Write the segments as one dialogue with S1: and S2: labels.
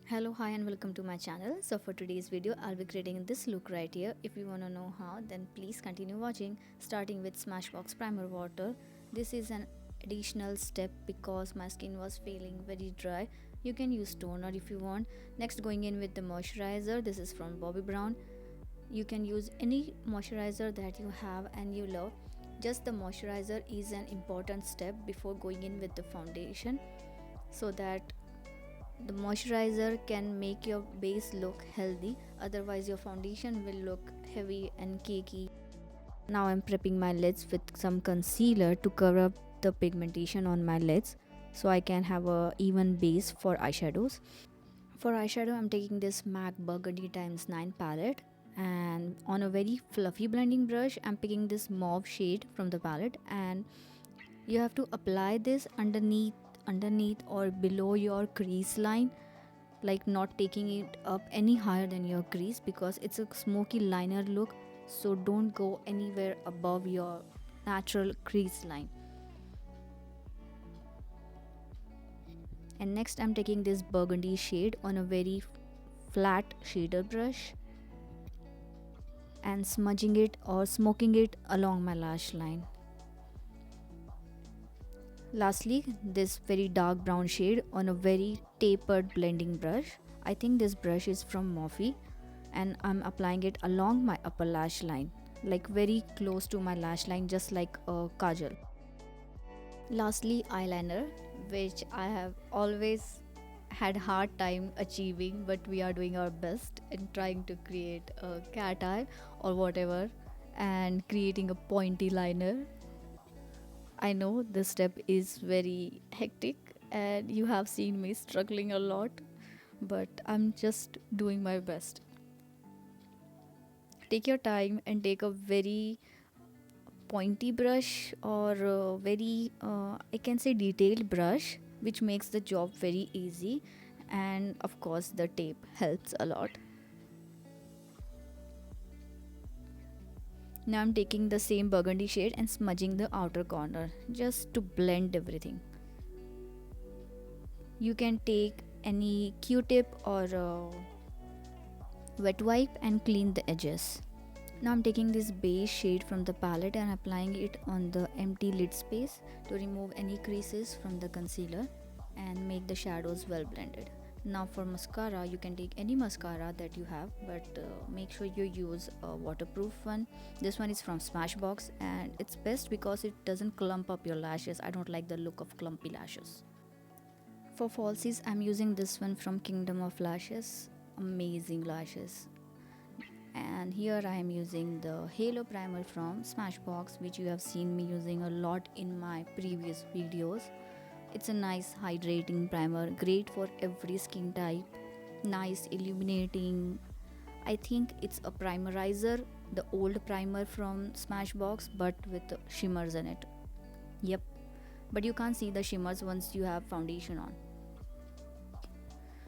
S1: Hello, hi, and welcome to my channel. So for today's video I'll be creating this look right here. If you want to know how, then please continue watching. Starting with Smashbox primer water. This is an additional step because my skin was feeling very dry. You can use toner if you want. Next, going in with the moisturizer. This is from Bobbi Brown. You can use any moisturizer that you have and you love. Just the moisturizer is an important step before going in with the foundation, so that the moisturizer can make your base look healthy, otherwise your foundation will look heavy and cakey. Now I'm prepping my lids with some concealer to cover up the pigmentation on my lids so I can have a even base for eyeshadows. For eyeshadow I'm taking this MAC Burgundy times 9 palette, and on a very fluffy blending brush I'm picking this mauve shade from the palette, and you have to apply this underneath or below your crease line, like not taking it up any higher than your crease because it's a smoky liner look, so don't go anywhere above your natural crease line. And next I'm taking this burgundy shade on a very flat shader brush and smudging it or smoking it along my lash line. Lastly, this very dark brown shade on a very tapered blending brush. I think this brush is from Morphe, and I'm applying it along my upper lash line, like very close to my lash line, just like a kajal. Lastly, eyeliner, which I have always had hard time achieving, but we are doing our best in trying to create a cat eye or whatever, and creating a pointy liner. I know this step is very hectic and you have seen me struggling a lot, but I'm just doing my best. Take your time and take a very pointy brush or a very, I can say, detailed brush, which makes the job very easy. And of course, the tape helps a lot. Now I'm taking the same burgundy shade and smudging the outer corner just to blend everything. You can take any q-tip or wet wipe and clean the edges. Now I'm taking this beige shade from the palette and applying it on the empty lid space to remove any creases from the concealer and make the shadows well blended. Now for mascara, you can take any mascara that you have, but make sure you use a waterproof one. This one is from Smashbox and it's best because it doesn't clump up your lashes. I don't like the look of clumpy lashes. For falsies, I'm using this one from Kingdom of Lashes. Amazing lashes. And here I am using the Halo primer from Smashbox, which you have seen me using a lot in my previous videos. It's a nice hydrating primer, great for every skin type, nice illuminating. I think it's a primerizer, the old primer from Smashbox, but with shimmers in it. Yep, but you can't see the shimmers once you have foundation on.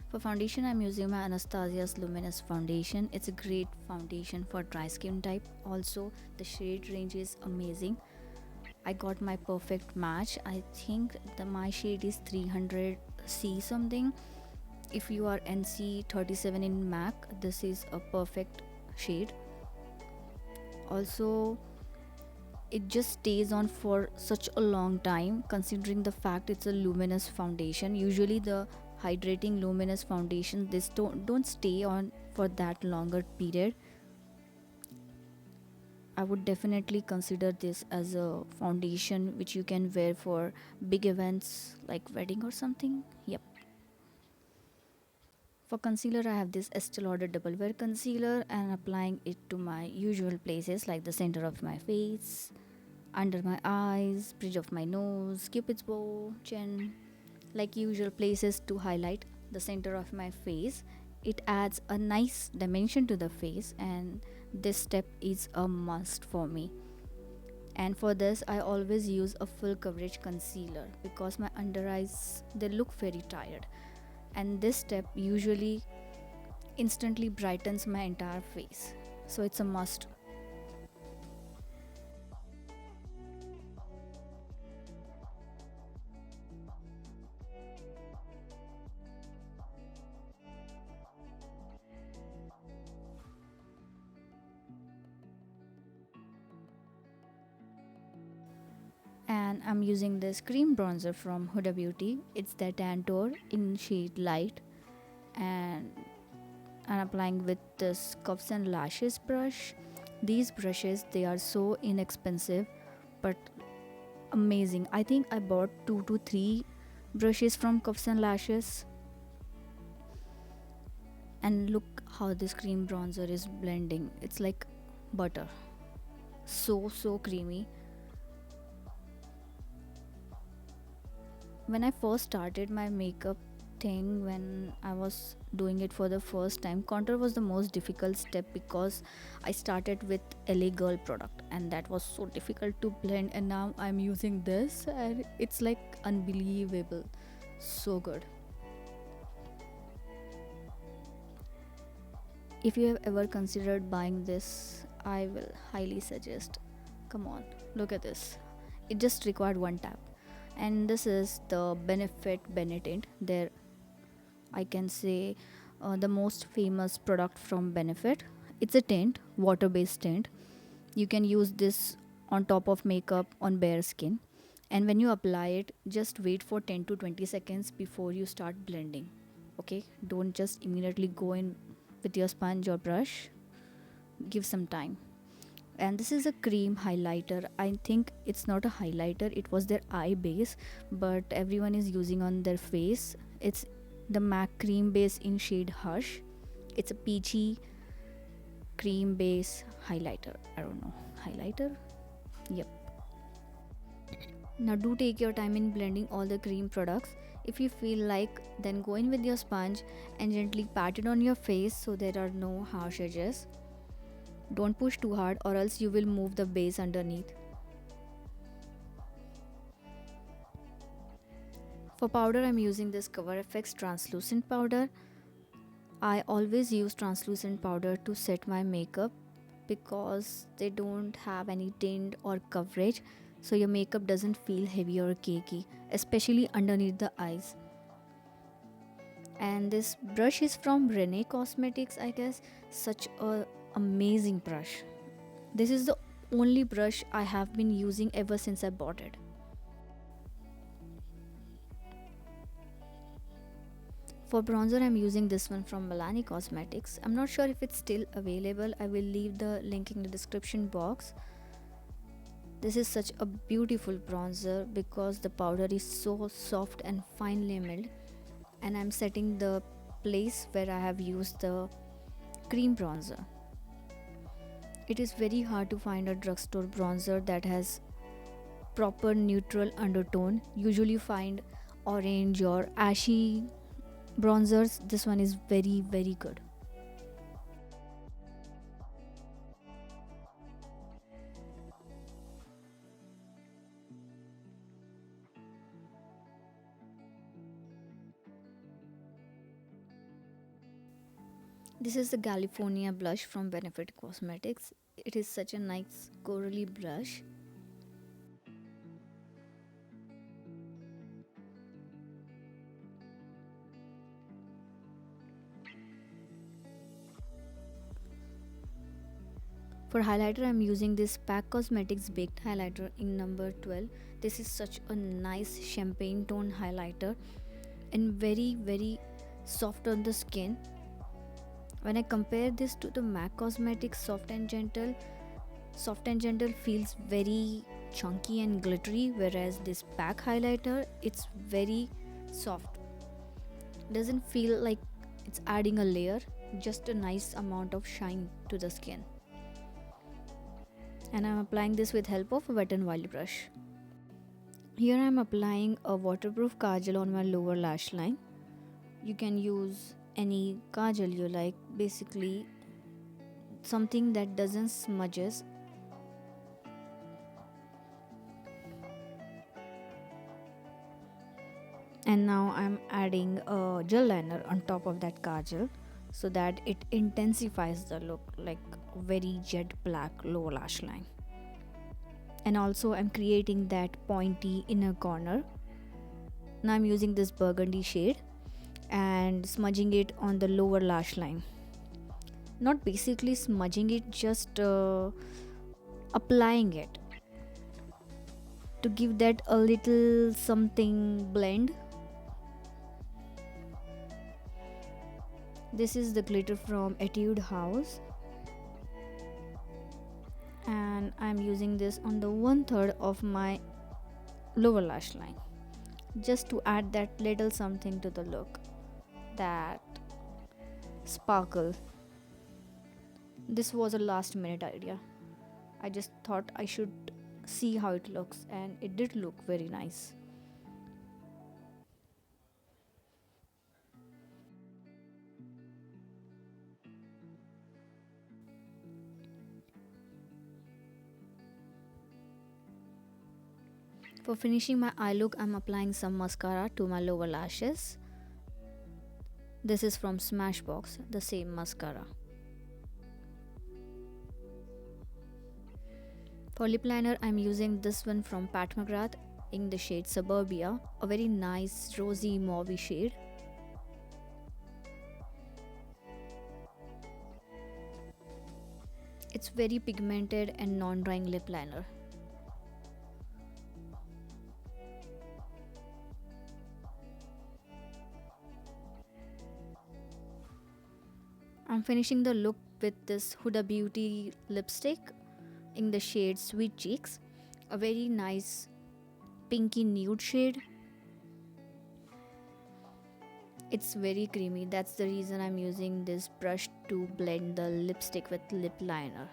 S1: For foundation, I'm using my Anastasia's Luminous foundation. It's a great foundation for dry skin type. Also, the shade range is amazing. I got my perfect match. I think my shade is 300C something. If you are NC 37 in MAC, this is a perfect shade. Also, it just stays on for such a long time considering the fact it's a luminous foundation. Usually the hydrating luminous foundation, this don't stay on for that longer period. I would definitely consider this as a foundation which you can wear for big events like wedding or something. Yep. For concealer, I have this Estee Lauder double wear concealer and applying it to my usual places like the center of my face, under my eyes, bridge of my nose, cupid's bow, chin, like usual places to highlight the center of my face. It adds a nice dimension to the face, and this step is a must for me. And for this I always use a full coverage concealer because my under eyes, they look very tired, and this step usually instantly brightens my entire face, so it's a must. I'm using this cream bronzer from Huda Beauty. It's the Tantour in shade light, and I'm applying with this cuffs and lashes brush. These brushes, they are so inexpensive but amazing. I think I bought 2 to 3 brushes from cuffs and lashes. And look how this cream bronzer is blending. It's like butter. So creamy. When I first started my makeup thing, when I was doing it for the first time, contour was the most difficult step because I started with LA Girl product and that was so difficult to blend, and now I'm using this and it's like unbelievable. So good. If you have ever considered buying this, I will highly suggest. Come on, look at this. It just required one tap. And this is the Benefit Benetint. There, I can say the most famous product from Benefit. It's a tint, water based tint. You can use this on top of makeup on bare skin. And when you apply it, just wait for 10 to 20 seconds before you start blending. Okay, don't just immediately go in with your sponge or brush. Give some time. And this is a cream highlighter. I think it's not a highlighter, it was their eye base, but everyone is using on their face. It's the MAC cream base in shade Hush. It's a peachy cream base highlighter. I don't know, highlighter? Yep. Now do take your time in blending all the cream products. If you feel like, then go in with your sponge and gently pat it on your face so there are no harsh edges. Don't push too hard or else you will move the base underneath. For powder, I'm using this Cover FX translucent powder. I always use translucent powder to set my makeup because they don't have any tint or coverage, so your makeup doesn't feel heavy or cakey, especially underneath the eyes. And this brush is from Rene Cosmetics, I guess. Such a amazing brush. This is the only brush I have been using ever since I bought it. For bronzer, I'm using this one from Milani Cosmetics. I'm not sure if it's still available. I will leave the link in the description box. This is such a beautiful bronzer because the powder is so soft and finely milled, and I'm setting the place where I have used the cream bronzer. It is very hard to find a drugstore bronzer that has proper neutral undertone. Usually you find orange or ashy bronzers. This one is very good. This is the Galifornia blush from Benefit Cosmetics. It is such a nice corally blush. For highlighter, I'm using this Pac Cosmetics Baked Highlighter in number 12. This is such a nice champagne tone highlighter and very soft on the skin. When I compare this to the MAC Cosmetics Soft and Gentle feels very chunky and glittery, whereas this Pac highlighter, it's very soft. Doesn't feel like it's adding a layer, just a nice amount of shine to the skin. And I'm applying this with help of a Wet n Wild brush. Here I'm applying a waterproof kajal on my lower lash line. You can use any kajal you like, basically something that doesn't smudges. And now I'm adding a gel liner on top of that kajal so that it intensifies the look, like very jet black lower lash line. And also I'm creating that pointy inner corner. Now I'm using this burgundy shade and smudging it on the lower lash line. Not basically smudging it, just applying it. to give that a little something blend. This is the glitter from Etude house, and I'm using this on the 1/3 of my lower lash line just to add that little something to the look, that sparkle. This was a last minute idea. I just thought I should see how it looks, and it did look very nice. For finishing my eye look, I'm applying some mascara to my lower lashes. This is from Smashbox, the same mascara. For lip liner, I'm using this one from Pac Mcgrath in the shade Suburbia, a very nice rosy mauve shade. It's very pigmented and non-drying lip liner. I'm finishing the look with this Huda Beauty lipstick in the shade Sweet Cheeks, a very nice pinky nude shade. It's very creamy, that's the reason I'm using this brush to blend the lipstick with lip liner.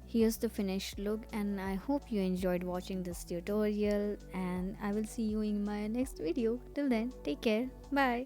S1: Here's the finished look, and I hope you enjoyed watching this tutorial, and I will see you in my next video. Till then, take care. Bye.